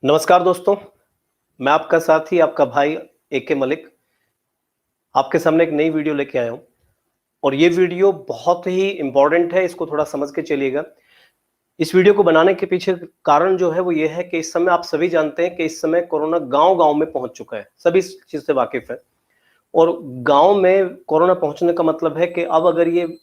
नमस्कार दोस्तों, मैं आपका साथी, आपका भाई AK मलिक आपके सामने एक नई वीडियो लेके आया हूं और ये वीडियो बहुत ही इंपॉर्टेंट है। इसको थोड़ा समझ के चलिएगा। इस वीडियो को बनाने के पीछे कारण जो है वो ये है कि इस समय आप सभी जानते हैं कि इस समय कोरोना गांव-गांव में पहुंच चुका है। सभी इस चीज से वाकिफ है और गांव में कोरोना पहुंचने का मतलब है कि अब अगर ये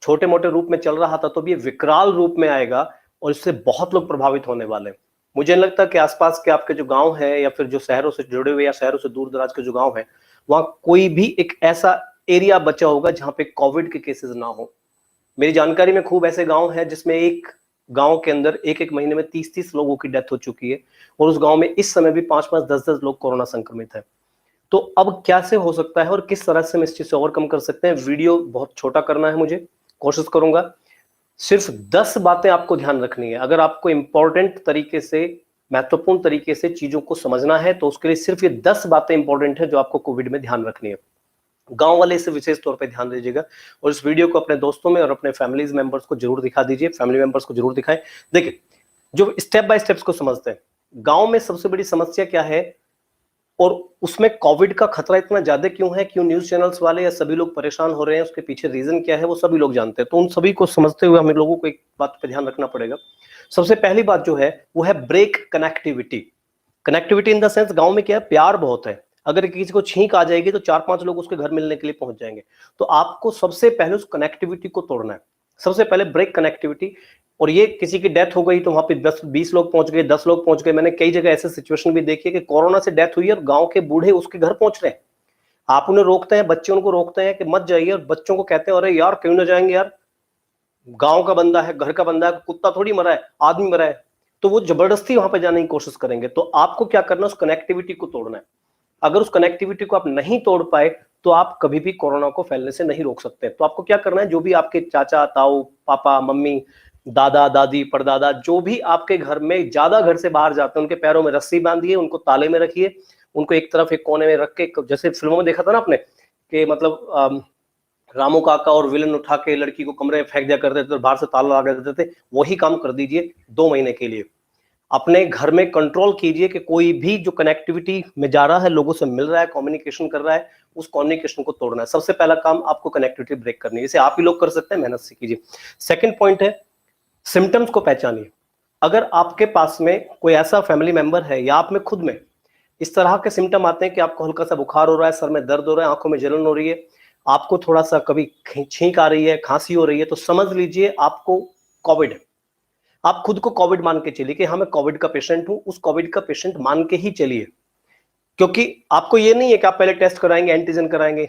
छोटे मोटे रूप में चल रहा था तो अब ये विकराल रूप में आएगा और इससे बहुत लोग प्रभावित होने वाले हैं। मुझे नहीं लगता कि आसपास के आपके जो गांव है या फिर जो शहरों से जुड़े हुए या शहरों से दूर दराज के जो गांव है वहां कोई भी एक ऐसा एरिया बचा होगा जहां पे कोविड के केसेस ना हो। मेरी जानकारी में खूब ऐसे गांव हैं जिसमें एक गांव के अंदर एक एक महीने में 30-30 लोगों की डेथ हो चुकी है और उस गांव में इस समय भी 5-5 10-10 लोग कोरोना संक्रमित है। तो अब क्या से हो सकता है और किस तरह से हम इस चीज से ओवरकम कर सकते हैं। वीडियो बहुत छोटा करना है, मुझे कोशिश करूंगा। सिर्फ 10 बातें आपको ध्यान रखनी है। अगर आपको इंपॉर्टेंट तरीके से, महत्वपूर्ण तरीके से चीजों को समझना है तो उसके लिए सिर्फ ये 10 बातें इंपॉर्टेंट है जो आपको कोविड में ध्यान रखनी है। गांव वाले इसे विशेष तौर पे ध्यान दीजिएगा और इस वीडियो को अपने दोस्तों में और अपने फैमिलीज मेंबर्स को जरूर दिखा दीजिए। फैमिली मेंबर्स को जरूर दिखाएं। देखिए, जो स्टेप बाय स्टेप्स को समझते हैं, गांव में सबसे बड़ी समस्या क्या है और उसमें कोविड का खतरा इतना ज्यादा क्यों है, क्यों न्यूज चैनल्स वाले या सभी लोग परेशान हो रहे हैं, उसके पीछे रीजन क्या है वो सभी लोग जानते हैं। तो उन सभी को समझते हुए हमें लोगों को एक बात पे ध्यान रखना पड़ेगा। सबसे पहली बात जो है वो है break connectivity. Connectivity in the sense, गांव में क्या है, प्यार बहुत है। अगर किसी को छींक आ जाएगी तो 4-5 लोग उसके घर मिलने के लिए पहुंच जाएंगे। तो आपको सबसे पहले उस कनेक्टिविटी को तोड़ना है। सबसे पहले ब्रेक कनेक्टिविटी। और ये किसी की डेथ हो गई तो वहां पे 10-20 लोग पहुंच गए, 10 लोग पहुंच गए। मैंने कई जगह ऐसे सिचुएशन भी देखी है कि कोरोना से डेथ हुई है और गांव के बूढ़े उसके घर पहुंच रहे हैं। आप उन्हें रोकते हैं, बच्चे उनको रोकते हैं कि मत जाइए और बच्चों को कहते हैं अरे यार क्यों ना जाएंगे यार, गांव का बंदा है, घर का बंदा है, कुत्ता थोड़ी मरा है, आदमी मरा है। तो वो जबरदस्ती वहां पे जाने की कोशिश करेंगे। तो आपको क्या करना है, उस कनेक्टिविटी को तोड़ना है। अगर उस कनेक्टिविटी को आप नहीं तोड़ पाए तो आप कभी भी कोरोना को फैलने से नहीं रोक सकते। तो आपको क्या करना है, जो भी आपके चाचा ताऊ पापा मम्मी दादा दादी परदादा जो भी आपके घर में ज्यादा घर से बाहर जाते हैं उनके पैरों में रस्सी बांधिए, उनको ताले में रखिए, उनको एक तरफ एक कोने में रख के, जैसे फिल्मों में देखा था ना आपने कि मतलब रामू काका और विलन उठा के लड़की को कमरे में फेंक दिया करते थे और बाहर से ताला लगा देते थे। वही काम कर दीजिए 2 महीने के लिए। अपने घर में कंट्रोल कीजिए कि कोई भी जो कनेक्टिविटी में जा रहा है, लोगों से मिल रहा है, कम्युनिकेशन कर रहा है, उस कम्युनिकेशन को तोड़ना है। सबसे पहला काम आपको कनेक्टिविटी ब्रेक करनी है। इसे आप ही लोग कर सकते हैं, मेहनत से कीजिए। सेकंड पॉइंट है, सिम्टम्स को पहचानिए। अगर आपके पास में कोई ऐसा फैमिली मेंबर है या आप में खुद में इस तरह के सिम्टम आते हैं कि आपको हल्का सा बुखार हो रहा है, सर में दर्द हो रहा है, आंखों में जलन हो रही है, आपको थोड़ा सा कभी छींक आ रही है, खांसी हो रही है, तो समझ लीजिए आपको कोविड है। आप खुद को कोविड मान के चलिए कि हाँ मैं कोविड का पेशेंट हूं, उस कोविड का पेशेंट मान के ही चलिए। क्योंकि आपको ये नहीं है कि आप पहले टेस्ट कराएंगे, एंटीजन कराएंगे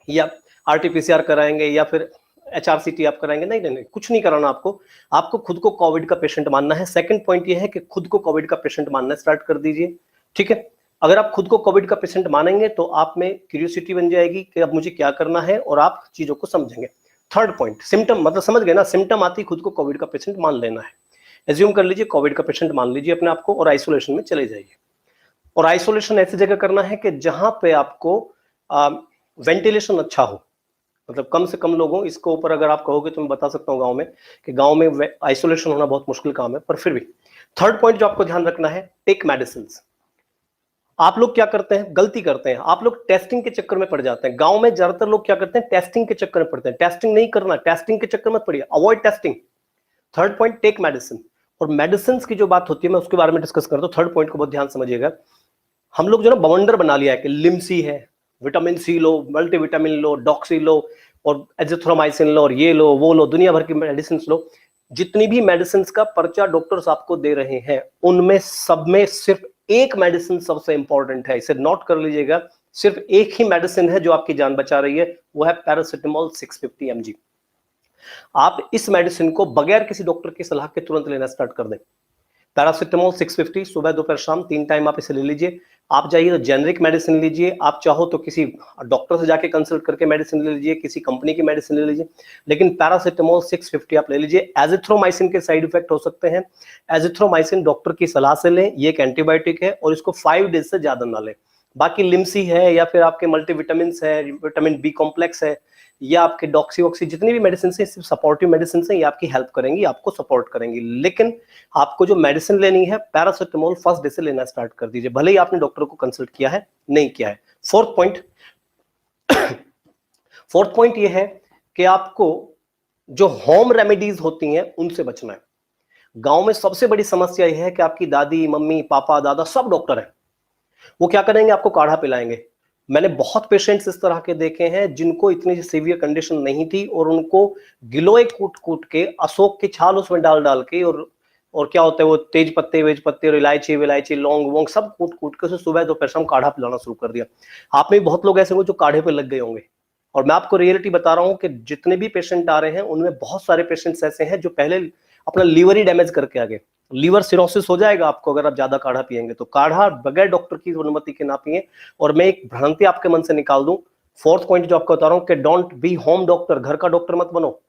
या RT-PCR कराएंगे या फिर HRCT आप कराएंगे। नहीं नहीं नहीं, कुछ नहीं कराना आपको। आपको खुद को कोविड का पेशेंट मानना है। सेकंड पॉइंट ये है कि खुद को कोविड का पेशेंट मानना स्टार्ट कर दीजिए। ठीक है, अगर आप खुद को कोविड का पेशेंट मानेंगे तो आप में क्यूरियोसिटी बन जाएगी कि अब मुझे क्या करना है और आप चीजों को समझेंगे। थर्ड पॉइंट, सिम्टम, मतलब समझ गए ना, सिम्टम आती खुद को कोविड का पेशेंट मान लेना है। एज्यूम कर लीजिए कोविड का पेशेंट मान लीजिए अपने आप को और आइसोलेशन में चले जाइए। और आइसोलेशन ऐसी जगह करना है कि जहां पे आपको वेंटिलेशन अच्छा हो, मतलब कम से कम लोग हों। इसके ऊपर अगर आप कहोगे तो मैं बता सकता हूं गांव में कि गांव में आइसोलेशन होना बहुत मुश्किल काम है, पर फिर भी। थर्ड पॉइंट जो आपको ध्यान रखना है, टेक मेडिसिन। आप लोग क्या करते हैं, गलती करते हैं, आप लोग टेस्टिंग के चक्कर में पड़ जाते हैं। गांव में ज्यादातर लोग क्या करते हैं, टेस्टिंग के चक्कर में पड़ते हैं। टेस्टिंग नहीं करना, टेस्टिंग के चक्कर में पड़िए, avoid testing. Third point, take medicine. और मेडिसिन की जो बात होती है मैं उसके बारे में डिस्कस करता हूं। थर्ड पॉइंट को बहुत ध्यान समझिएगा। हम लोग जो ना बवंडर बना लिया है कि लिमसी है, विटामिन सी लो, मल्टीविटामिन लो, डॉक्सी लो और एजिथ्रोमाइसिन लो और ये लो वो लो, दुनिया भर की मेडिसिन लो। जितनी भी मेडिसिन का पर्चा डॉक्टर्स आपको दे रहे हैं उनमें सब में सिर्फ एक मेडिसिन सबसे इंपॉर्टेंट है, इसे नोट कर लीजिएगा। सिर्फ एक ही मेडिसिन है जो आपकी जान बचा रही है, वो है पैरासिटामोल 650 mg। आप इस मेडिसिन को बगैर किसी डॉक्टर की सलाह के तुरंत लेना स्टार्ट कर दें। पैरासिटामोल 650 सुबह दोपहर शाम 3 टाइम आप इसे ले लीजिए। आप जाइए तो जेनरिक मेडिसिन लीजिए, आप चाहो तो किसी डॉक्टर से जाके कंसल्ट करके मेडिसिन ले लीजिए, किसी कंपनी की मेडिसिन ले लीजिए, लेकिन पैरासिटामोल 650 आप ले लीजिए। एजिथ्रोमाइसिन के साइड इफेक्ट हो सकते हैं, एजिथ्रोमाइसिन डॉक्टर की सलाह से लें, ये एक एंटीबायोटिक है और इसको 5 डेज से ज्यादा ना लें। बाकी लिमसी है या फिर आपके मल्टीविटामिन है, विटामिन बी कॉम्प्लेक्स है ये आपके डॉक्सी वॉक्सी जितनी भी मेडिसिन है सिर्फ सपोर्टिव मेडिसिन है, ये आपकी हेल्प करेंगी, आपको सपोर्ट करेंगी। लेकिन आपको जो मेडिसिन लेनी है पैरासिटामोल फर्स्ट डे से लेना स्टार्ट कर दीजिए, भले ही आपने डॉक्टर को कंसल्ट किया है नहीं किया है। फोर्थ पॉइंट ये है कि आपको जो होम रेमेडीज होती हैं उनसे बचना है। गांव में सबसे बड़ी समस्या यह है कि आपकी दादी मम्मी पापा दादा सब डॉक्टर हैं, वो क्या करेंगे, आपको काढ़ा पिलाएंगे। मैंने बहुत पेशेंट्स इस तरह के देखे हैं जिनको इतनी सीवियर कंडीशन नहीं थी और उनको गिलोय कूट कूट के अशोक की छाल उसमें डाल डाल के और क्या होता है वो तेज पत्ते वेज पत्ते और इलायची विलायची लौंग वोंग सब कूट कूट के उसे सुबह दोपहर शाम काढ़ा पिलाना शुरू कर दिया। आप में भी बहुत लोग ऐसे होंगे जो काढ़े पे लग गए होंगे। और मैं आपको रियलिटी बता रहा हूं कि जितने भी पेशेंट आ रहे हैं उनमें बहुत सारे पेशेंट्स ऐसे हैं जो पहले अपना लीवर ही डैमेज करके आ गए। लीवर सिरोसिस हो जाएगा आपको अगर आप ज्यादा काढ़ा पिएंगे, तो काढ़ा बगैर डॉक्टर की अनुमति के ना पिए। और मैं एक भ्रांति आपके मन से निकाल दूं, फोर्थ पॉइंट जो आपको बता रहा हूं कि डोंट बी होम डॉक्टर, घर का डॉक्टर मत बनो।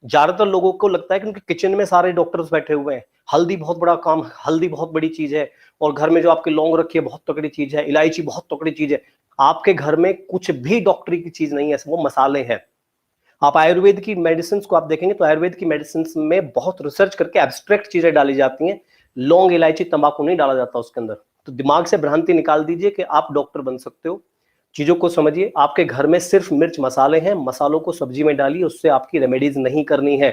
ज्यादातर लोगों को लगता है कि उनके किचन में सारे डॉक्टर्स बैठे हुए हैं, हल्दी बहुत बड़ा काम, हल्दी बहुत बड़ी चीज है, और घर में जो आपकी लौंग रखी है बहुत तगड़ी चीज है, इलायची बहुत तगड़ी चीज है। आपके घर में कुछ भी डॉक्टरी की चीज नहीं है, वो मसाले हैं। आप आयुर्वेद की मेडिसिन को आप देखेंगे तो आयुर्वेद की मेडिसिन में बहुत रिसर्च करके एब्स्ट्रैक्ट चीजें डाली जाती हैं, लौंग इलायची तंबाकू नहीं डाला जाता उसके अंदर। तो दिमाग से भ्रांति निकाल दीजिए कि आप डॉक्टर बन सकते हो। चीजों को समझिए, आपके घर में सिर्फ मिर्च मसाले हैं, मसालों को सब्जी में डालिए, उससे आपकी रेमेडीज नहीं करनी है।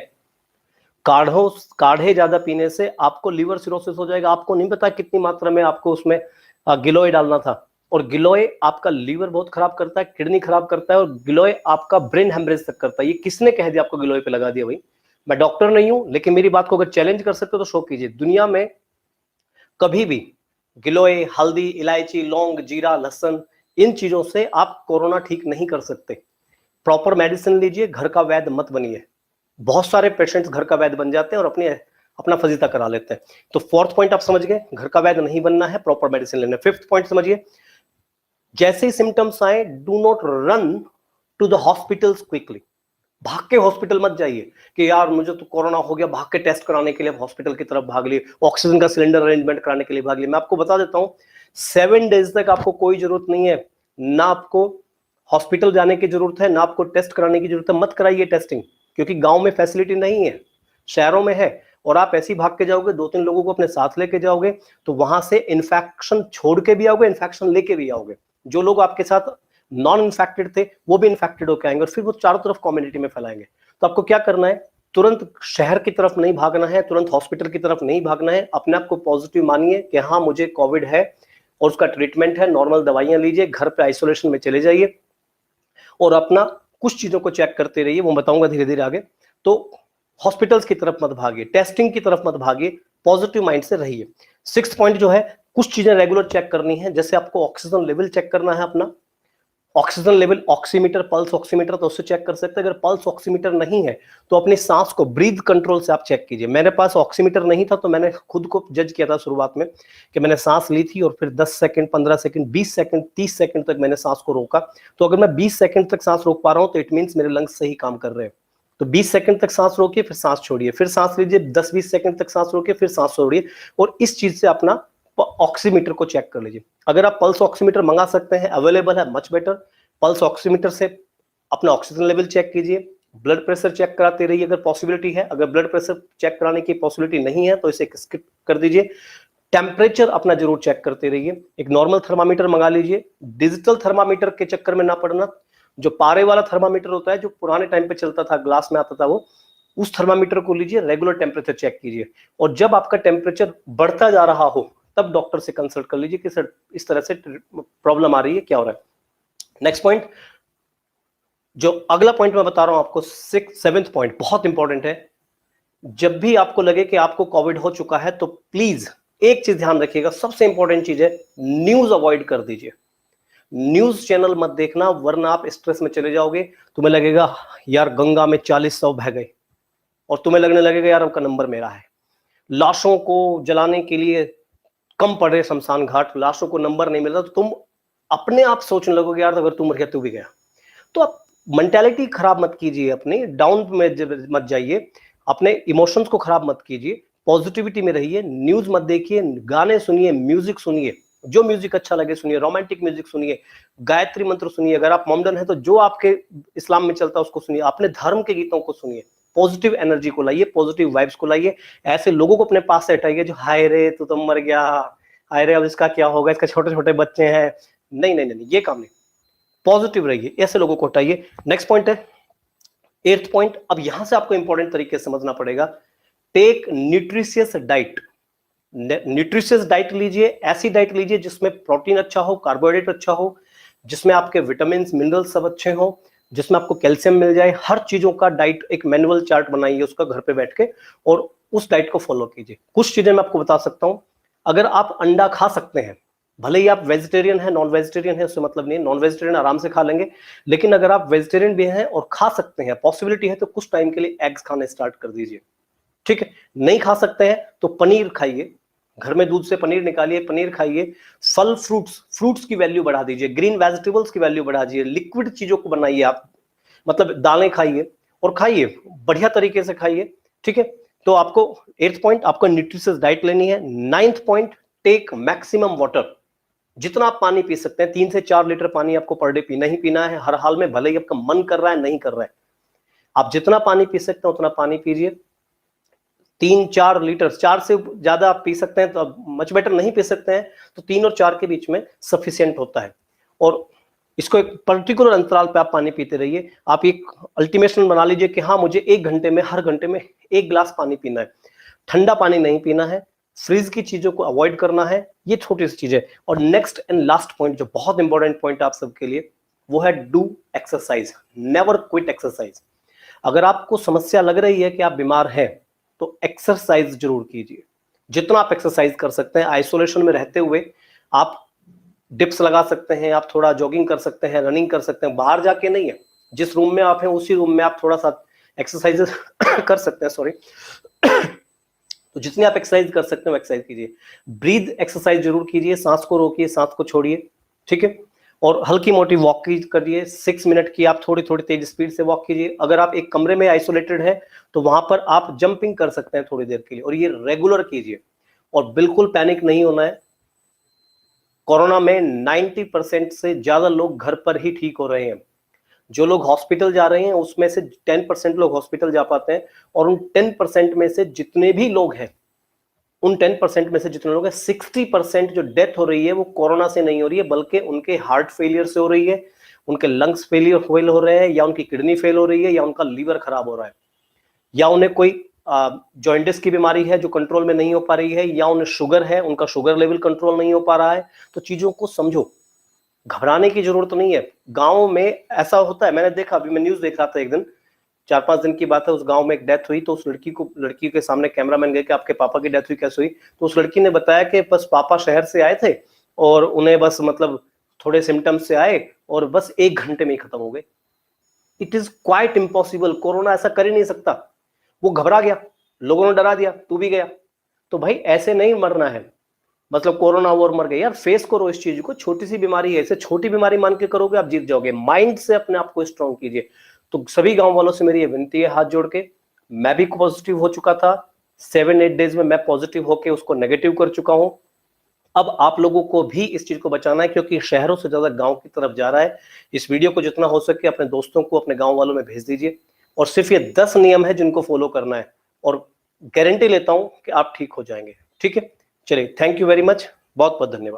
काढ़े ज्यादा पीने से आपको लिवर सिरोसिस हो जाएगा। आपको नहीं पता कितनी मात्रा में आपको उसमें गिलोय डालना था, और गिलोय आपका लीवर बहुत खराब करता है, किडनी खराब करता है, और गिलोय आपका ब्रेन हेमरेज तक करता है। ये किसने कह दिया आपको गिलोय पे लगा दिया भाई? मैं डॉक्टर नहीं हूं, लेकिन मेरी बात को अगर चैलेंज कर सकते हो तो शो कीजिए। दुनिया में कभी भी गिलोय हल्दी इलायची लौंग जीरा लहसुन इन चीजों से आप कोरोना ठीक नहीं कर सकते। प्रॉपर मेडिसिन लीजिए, घर का वैद्य मत बनिए। बहुत सारे पेशेंट्स घर का वैद्य बन जाते हैं और अपना फजीता करा लेते हैं। तो फोर्थ पॉइंट आप समझ गए, घर का वैद्य नहीं बनना है, प्रॉपर मेडिसिन लेना है। फिफ्थ पॉइंट समझिए, जैसे ही सिम्टम्स आए do not run to the hospitals quickly. भाग के हॉस्पिटल मत जाइए कि यार मुझे तो कोरोना हो गया, भाग के टेस्ट कराने के लिए हॉस्पिटल की तरफ भाग लिए, ऑक्सीजन का सिलेंडर अरेंजमेंट कराने के लिए भाग लिए। मैं आपको बता देता हूं 7 डेज तक आपको कोई जरूरत नहीं है, ना आपको हॉस्पिटल जाने की जरूरत है, ना आपको टेस्ट कराने की जरूरत है। मत कराइए टेस्टिंग, क्योंकि गांव में फैसिलिटी नहीं है, शहरों में है। और आप ऐसे ही भाग के जाओगे, 2-3 लोगों को अपने साथ लेके जाओगे, तो वहां से इन्फेक्शन छोड़ के भी आओगे, इन्फेक्शन लेके भी आओगे। जो लोग आपके साथ नॉन इन्फेक्टेड थे वो भी इन्फेक्टेड होकर आएंगे, और फिर वो चारों तरफ कम्युनिटी में फैलाएंगे। तो आपको क्या करना है, तुरंत शहर की तरफ नहीं भागना है, तुरंत हॉस्पिटल की तरफ नहीं भागना है। अपने आप को पॉजिटिव मानिए कि हाँ मुझे कोविड है और उसका ट्रीटमेंट है, नॉर्मल दवाइयां लीजिए, घर पे आइसोलेशन में चले जाइए और अपना कुछ चीजों को चेक करते रहिए, वो बताऊंगा धीरे धीरे आगे। तो हॉस्पिटल्स की तरफ मत भागिए, टेस्टिंग की तरफ मत भागिए, पॉजिटिव माइंड से रहिए। 6th पॉइंट जो है, कुछ चीजें रेगुलर चेक करनी है। जैसे आपको ऑक्सीजन लेवल चेक करना है अपना, oxygen level oximeter pulse oximeter तो उससे चेक कर सकते हैं। अगर पल्स ऑक्सीमीटर नहीं है तो अपनी सांस को ब्रीथ कंट्रोल से आप चेक कीजिए। मेरे पास ऑक्सीमीटर नहीं था तो मैंने खुद को जज किया था शुरुआत में कि मैंने सांस ली थी और फिर 10 सेकंड 15 सेकंड 20 सेकंड 30 सेकंड तक मैंने सांस को रोका। तो अगर मैं 20 सेकंड तक सांस रोक पा रहा हूं तो इट मींस मेरे लंग्स सही काम कर रहे हैं। तो 20 सेकंड तक सांस रोकिए, फिर सांस छोड़िए, फिर सांस लीजिए, 10-20 सेकंड तक सांस रोकिए, फिर सांस छोड़िए, और इस चीज से अपना ऑक्सीमीटर को चेक कर लीजिए। अगर आप पल्स ऑक्सीमीटर मंगा सकते हैं, अवेलेबल है, मच बेटर। पल्स ऑक्सीमीटर से अपना ऑक्सीजन लेवल चेक कीजिए, ब्लड प्रेशर चेक कराते रहिए अगर पॉसिबिलिटी है। अगर ब्लड प्रेशर चेक कराने की पॉसिबिलिटी नहीं है तो इसे स्किप कर दीजिए। टेम्परेचर अपना जरूर चेक करते रहिए, एक नॉर्मल थर्मामीटर मंगा लीजिए। डिजिटल थर्मामीटर के चक्कर में ना पड़ना, जो पारे वाला थर्मामीटर होता है जो पुराने टाइम पे चलता था, ग्लास में आता था, वो उस थर्मामीटर को लीजिए, रेगुलर टेम्परेचर चेक कीजिए। और जब आपका टेम्परेचर बढ़ता जा रहा हो तब डॉक्टर से कंसल्ट कर लीजिए कि सर इस तरह से प्रॉब्लम आ रही है, क्या हो रहा है। नेक्स्ट पॉइंट, जो अगला पॉइंट मैं बता रहा हूं आपको, 7th पॉइंट बहुत इंपॉर्टेंट है। जब भी आपको लगे कि आपको कोविड हो चुका है तो प्लीज एक चीज ध्यान रखिएगा, सबसे इंपॉर्टेंट चीज है, न्यूज अवॉइड कर दीजिए। न्यूज चैनल मत देखना, वरना आप स्ट्रेस में चले जाओगे। तुम्हें लगेगा यार गंगा में 40 शव बह गए, और तुम्हें लगने लगेगा यार उनका नंबर मेरा है। लाशों को जलाने के लिए कम पड़े शमशान घाट, लाशों को नंबर नहीं मिल रहा, तो तुम अपने आप सोचने लगोगे यार अगर तू मर गया तू भी गया। तो आप मेंटालिटी खराब मत कीजिए, अपनी डाउन में मत जाइए, अपने इमोशंस को खराब मत कीजिए, पॉजिटिविटी में रहिए। न्यूज मत देखिए, गाने सुनिए, म्यूजिक सुनिए, जो म्यूजिक अच्छा लगे सुनिए, रोमांटिक म्यूजिक सुनिए, गायत्री मंत्र सुनिए, अगर आप मोमडन है तो जो आपके इस्लाम में चलता है उसको सुनिए, अपने धर्म के गीतों को सुनिए, पॉजिटिव एनर्जी को लाइए, पॉजिटिव वाइब्स को लाइए। ऐसे लोगों को अपने पास से हटाइए जो हाय रे तू तो मर गया, हाय रे अब इसका क्या होगा, इसके छोटे छोटे बच्चे हैं, नहीं नहीं नहीं, ये काम नहीं। पॉजिटिव रहिए, ऐसे लोगों को हटाइए। नेक्स्ट पॉइंट है 8th पॉइंट। अब यहां से आपको इंपॉर्टेंट तरीके से समझना पड़ेगा, take nutritious diet. Nutritious diet लीजिए, ऐसी डाइट लीजिए जिसमें प्रोटीन अच्छा हो, कार्बोहाइड्रेट अच्छा हो, जिसमें आपके विटामिन मिनरल सब अच्छे हो, जिसमें आपको कैल्शियम मिल जाए, हर चीजों का डाइट एक मैनुअल चार्ट बनाइए उसका घर पे बैठ के, और उस डाइट को फॉलो कीजिए। कुछ चीजें मैं आपको बता सकता हूं, अगर आप अंडा खा सकते हैं, भले ही आप वेजिटेरियन है, नॉन वेजिटेरियन है उससे मतलब नहीं, नॉन वेजिटेरियन आराम से खा लेंगे, लेकिन अगर आप वेजिटेरियन भी हैं और खा सकते हैं, पॉसिबिलिटी है, तो कुछ टाइम के लिए एग्स खाने स्टार्ट कर दीजिए, ठीक है। नहीं खा सकते हैं तो पनीर खाइए, घर में दूध से पनीर निकालिए, पनीर खाइए। फल फ्रूट्स की वैल्यू बढ़ा दीजिए, ग्रीन वेजिटेबल्स की वैल्यू बढ़ा दीजिए, लिक्विड चीजों को बनाइए आप, मतलब दालें खाइए और खाइए, बढ़िया तरीके से खाइए, ठीक है। तो आपको 8th पॉइंट, आपको न्यूट्रिशियस डाइट लेनी है। 9th point, take maximum water. जितना आप पानी पी सकते हैं, 3 से 4 लीटर पानी आपको पर डे पीना ही पीना है, हर हाल में, भले ही आपका मन कर रहा है नहीं कर रहा है, आप जितना पानी पी सकते हैं उतना पानी पीजिए। 3-4 लीटर, 4 से ज्यादा आप पी सकते हैं तो अब मच बेटर, नहीं पी सकते हैं तो 3 और 4 के बीच में सफिशियंट होता है। और इसको एक पर्टिकुलर अंतराल पे आप पानी पीते रहिए। आप एक अल्टीमेशन बना लीजिए कि हाँ मुझे 1 घंटे में, हर घंटे में 1 गिलास पानी पीना है, ठंडा पानी नहीं पीना है, फ्रीज की चीजों को अवॉइड करना है, ये छोटी सी चीज है। और नेक्स्ट एंड लास्ट पॉइंट जो बहुत इंपॉर्टेंट पॉइंट आप सबके लिए, वो है do exercise, never quit exercise. अगर आपको समस्या लग रही है कि आप बीमार हैं तो एक्सरसाइज जरूर कीजिए, जितना आप एक्सरसाइज कर सकते हैं। आइसोलेशन में रहते हुए आप डिप्स लगा सकते हैं, आप थोड़ा जॉगिंग कर सकते हैं, रनिंग कर सकते हैं, बाहर जाके नहीं है, जिस रूम में आप हैं उसी रूम में आप थोड़ा सा एक्सरसाइज कर सकते हैं, सॉरी। तो जितनी आप एक्सरसाइज कर सकते हो एक्सरसाइज कीजिए। ब्रीद एक्सरसाइज जरूर कीजिए, सांस को रोकिए, सांस को छोड़िए, ठीक है। और हल्की मोटी वॉक करिए, 6 मिनट की आप थोड़ी थोड़ी तेज स्पीड से वॉक कीजिए। अगर आप एक कमरे में आइसोलेटेड है तो वहां पर आप जंपिंग कर सकते हैं थोड़ी देर के लिए, और ये रेगुलर कीजिए। और बिल्कुल पैनिक नहीं होना है, कोरोना में 90% से ज्यादा लोग घर पर ही ठीक हो रहे हैं। जो लोग हॉस्पिटल जा रहे हैं उसमें से 10% लोग हॉस्पिटल जा पाते हैं, और उन 10% में से जितने भी लोग हैं, उन 10% में से जितने लोग हैं, 60% जो डेथ हो रही है वो कोरोना से नहीं हो रही है, बल्कि उनके हार्ट फेलियर से हो रही है, उनके लंग्स फेल हो रहे हैं, या उनकी किडनी फेल हो रही है, या उनका लीवर खराब हो रहा है, या उन्हें कोई जॉइंटिस की बीमारी है जो कंट्रोल में नहीं हो पा रही है, या उन्हें शुगर है, उनका शुगर लेवल कंट्रोल नहीं हो पा रहा है। तो चीजों को समझो, घबराने की जरूरत नहीं है। गांव में ऐसा होता है, मैंने देखा, अभी मैं न्यूज देख रहा था एक दिन, 4-5 दिन की बात है, उस गांव में एक डेथ हुई, तो उस लड़की के सामने कैमरामैन गए कि आपके पापा की डेथ हुई, कैसे हुई? तो उस लड़की ने बताया कि बस पापा शहर से आए थे और उन्हें बस मतलब थोड़े सिम्टम्स से आए और बस 1 घंटे में ही खत्म हो गए। It is quite impossible, corona ऐसा कर ही नहीं सकता। वो घबरा गया, लोगों ने डरा दिया, तू भी गया। तो भाई ऐसे नहीं मरना है, मतलब कोरोना हुआ और मर गए, यार फेस करो इस चीज को, छोटी सी बीमारी है, इसे छोटी बीमारी मान के करोगे आप जीत जाओगे। माइंड से अपने आप को स्ट्रॉन्ग कीजिए। तो सभी गांव वालों से मेरी ये विनती है हाथ जोड़ के, मैं भी पॉजिटिव हो चुका था, 7-8 डेज में मैं पॉजिटिव होकर उसको नेगेटिव कर चुका हूं। अब आप लोगों को भी इस चीज को बचाना है, क्योंकि शहरों से ज्यादा गांव की तरफ जा रहा है। इस वीडियो को जितना हो सके अपने दोस्तों को, अपने गांव वालों में भेज दीजिए, और सिर्फ ये 10 नियम है जिनको फॉलो करना है, और गारंटी लेता हूं कि आप ठीक हो जाएंगे, ठीक है। चलिए, थैंक यू वेरी मच, बहुत बहुत धन्यवाद।